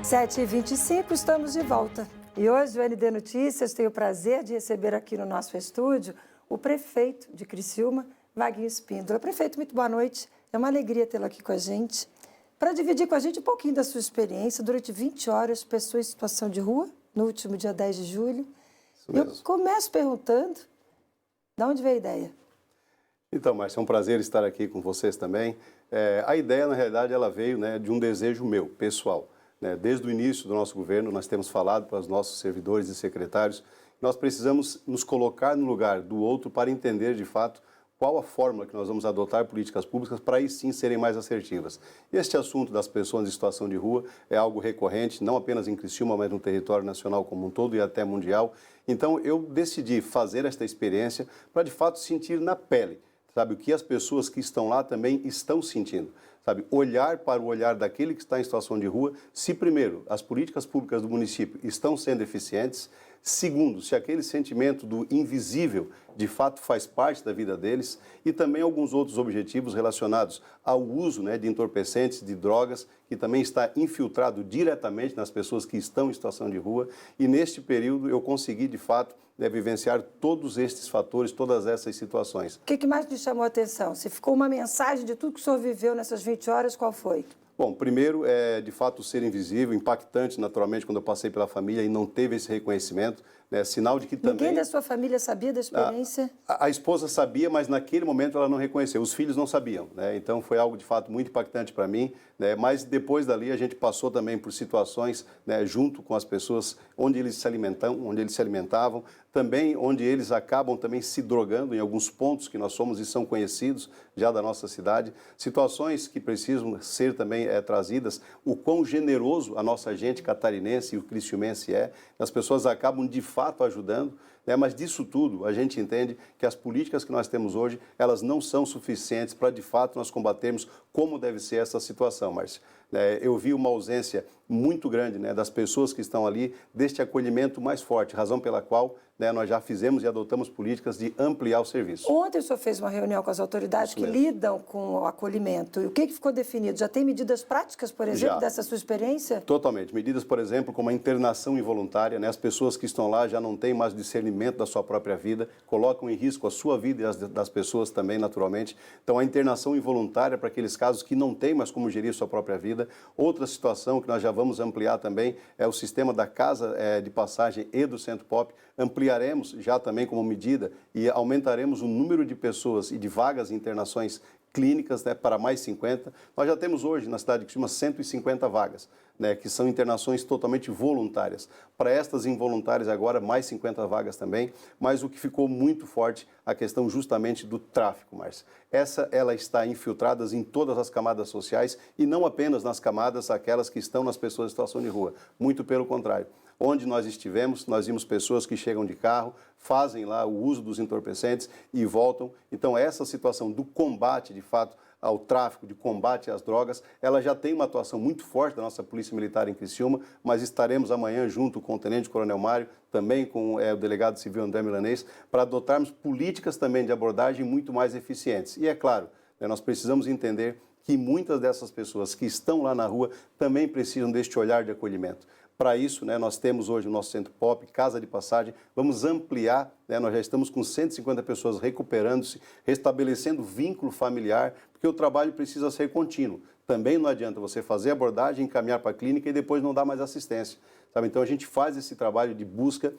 7h25, estamos de volta. E hoje o ND Notícias tem o prazer de receber aqui no nosso estúdio o prefeito de Criciúma, Vaguinho Espíndola. Prefeito, muito boa noite. É uma alegria tê-lo aqui com a gente, para dividir com a gente um pouquinho da sua experiência durante 20 horas, pessoa em situação de rua, no último dia 10 de julho. Isso mesmo. Eu começo perguntando, de onde veio a ideia? Então, Márcia, é um prazer estar aqui com vocês também. A ideia, na realidade, ela veio de um desejo meu, pessoal. Desde o início do nosso governo, nós temos falado para os nossos servidores e secretários, nós precisamos nos colocar no lugar do outro para entender, de fato, qual a fórmula que nós vamos adotar políticas públicas para aí sim serem mais assertivas. Este assunto das pessoas em situação de rua é algo recorrente, não apenas em Criciúma, mas no território nacional como um todo e até mundial. Então, eu decidi fazer esta experiência para, de fato, sentir na pele, sabe, o que as pessoas que estão lá também estão sentindo. Sabe, olhar para o olhar daquele que está em situação de rua, se primeiro as políticas públicas do município estão sendo eficientes, segundo, se aquele sentimento do invisível de fato faz parte da vida deles, e também alguns outros objetivos relacionados ao uso de entorpecentes, de drogas, que também está infiltrado diretamente nas pessoas que estão em situação de rua, e neste período eu consegui de fato vivenciar todos estes fatores, todas essas situações. O que mais lhe chamou a atenção? Se ficou uma mensagem de tudo que o senhor viveu nessas 20 horas, qual foi? Bom, primeiro é de fato ser invisível, impactante naturalmente quando eu passei pela família e não teve esse reconhecimento, sinal de que também... Ninguém da sua família sabia da experiência? A esposa sabia, mas naquele momento ela não reconheceu, os filhos não sabiam, então foi algo de fato muito impactante para mim, mas depois dali a gente passou também por situações junto com as pessoas onde eles se alimentavam, também onde eles acabam também se drogando em alguns pontos que nós somos e são conhecidos já da nossa cidade, situações que precisam ser também trazidas, o quão generoso a nossa gente catarinense e o criciumense as pessoas acabam de fato ajudando, mas disso tudo a gente entende que as políticas que nós temos hoje, elas não são suficientes para de fato nós combatermos como deve ser essa situação, Márcia. Eu vi uma ausência muito grande das pessoas que estão ali, deste acolhimento mais forte, razão pela qual nós já fizemos e adotamos políticas de ampliar o serviço. Ontem o senhor fez uma reunião com as autoridades que lidam com o acolhimento. E o que ficou definido? Já tem medidas práticas, por exemplo, dessa sua experiência? Totalmente. Medidas, por exemplo, como a internação involuntária. As pessoas que estão lá já não têm mais discernimento da sua própria vida, colocam em risco a sua vida e as das pessoas também, naturalmente. Então, a internação involuntária para aqueles casos que não têm mais como gerir sua própria vida. Outra situação que nós já vamos ampliar também é o sistema da casa de passagem e do Centro Pop. Ampliaremos já também como medida e aumentaremos o número de pessoas e de vagas em internações clínicas para mais 50. Nós já temos hoje na cidade de Criciúma 150 vagas, que são internações totalmente voluntárias. Para estas involuntárias agora, mais 50 vagas também, mas o que ficou muito forte, a questão justamente do tráfico, Márcia. Ela está infiltrada em todas as camadas sociais e não apenas nas camadas, aquelas que estão nas pessoas em situação de rua, muito pelo contrário. Onde nós estivemos, nós vimos pessoas que chegam de carro, fazem lá o uso dos entorpecentes e voltam. Então, essa situação do combate, de fato, ao tráfico, de combate às drogas, ela já tem uma atuação muito forte da nossa Polícia Militar em Criciúma, mas estaremos amanhã junto com o Tenente Coronel Mário, também com o Delegado Civil André Milanês, para adotarmos políticas também de abordagem muito mais eficientes. E é claro, nós precisamos entender que muitas dessas pessoas que estão lá na rua também precisam deste olhar de acolhimento. Para isso, nós temos hoje o nosso Centro Pop, Casa de Passagem, vamos ampliar, nós já estamos com 150 pessoas recuperando-se, restabelecendo vínculo familiar, porque o trabalho precisa ser contínuo. Também não adianta você fazer a abordagem, encaminhar para a clínica e depois não dar mais assistência. Sabe? Então, a gente faz esse trabalho de busca,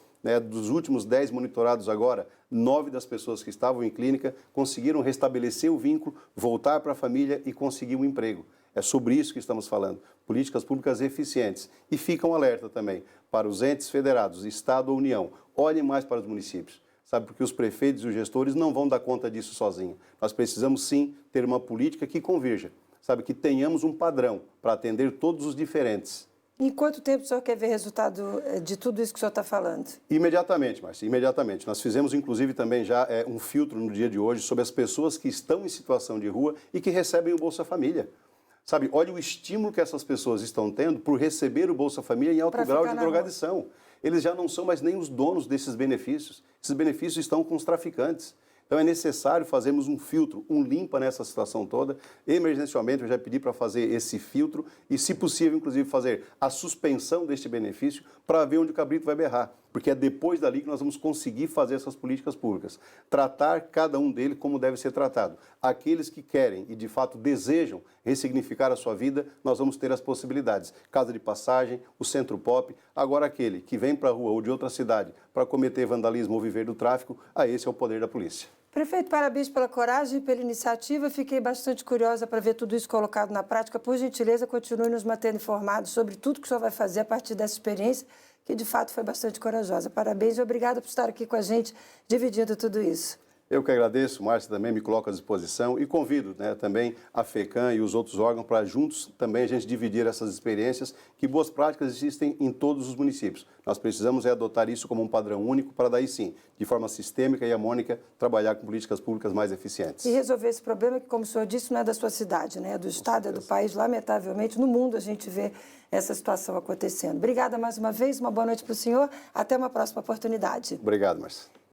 dos últimos 10 monitorados agora, 9 das pessoas que estavam em clínica conseguiram restabelecer o vínculo, voltar para a família e conseguir um emprego. É sobre isso que estamos falando, políticas públicas eficientes. E fica um alerta também para os entes federados, Estado ou União, olhem mais para os municípios, sabe, porque os prefeitos e os gestores não vão dar conta disso sozinhos. Nós precisamos sim ter uma política que convirja, sabe, que tenhamos um padrão para atender todos os diferentes. Em quanto tempo o senhor quer ver resultado de tudo isso que o senhor está falando? Imediatamente, Márcia, imediatamente. Nós fizemos, inclusive, também já um filtro no dia de hoje sobre as pessoas que estão em situação de rua e que recebem o Bolsa Família. Sabe, olha o estímulo que essas pessoas estão tendo por receber o Bolsa Família em alto grau de drogadição. Eles já não são mais nem os donos desses benefícios. Esses benefícios estão com os traficantes. Então é necessário fazermos um filtro, um limpa nessa situação toda. Emergencialmente eu já pedi para fazer esse filtro e, se possível, inclusive fazer a suspensão deste benefício para ver onde o cabrito vai berrar. Porque é depois dali que nós vamos conseguir fazer essas políticas públicas. Tratar cada um deles como deve ser tratado. Aqueles que querem e de fato desejam ressignificar a sua vida, nós vamos ter as possibilidades. Casa de passagem, o Centro Pop. Agora aquele que vem para a rua ou de outra cidade para cometer vandalismo ou viver do tráfico, esse é o poder da polícia. Prefeito, parabéns pela coragem e pela iniciativa. Fiquei bastante curiosa para ver tudo isso colocado na prática. Por gentileza, continue nos mantendo informados sobre tudo que o senhor vai fazer a partir dessa experiência, que de fato foi bastante corajosa. Parabéns e obrigada por estar aqui com a gente, dividindo tudo isso. Eu que agradeço, Márcia, também me coloco à disposição e convido também a FECAM e os outros órgãos para juntos também a gente dividir essas experiências, que boas práticas existem em todos os municípios. Nós precisamos adotar isso como um padrão único para daí sim, de forma sistêmica e harmônica, trabalhar com políticas públicas mais eficientes. E resolver esse problema que, como o senhor disse, não é da sua cidade, né? É do estado, é do país. Lamentavelmente, no mundo a gente vê essa situação acontecendo. Obrigada mais uma vez, uma boa noite para o senhor. Até uma próxima oportunidade. Obrigado, Márcia.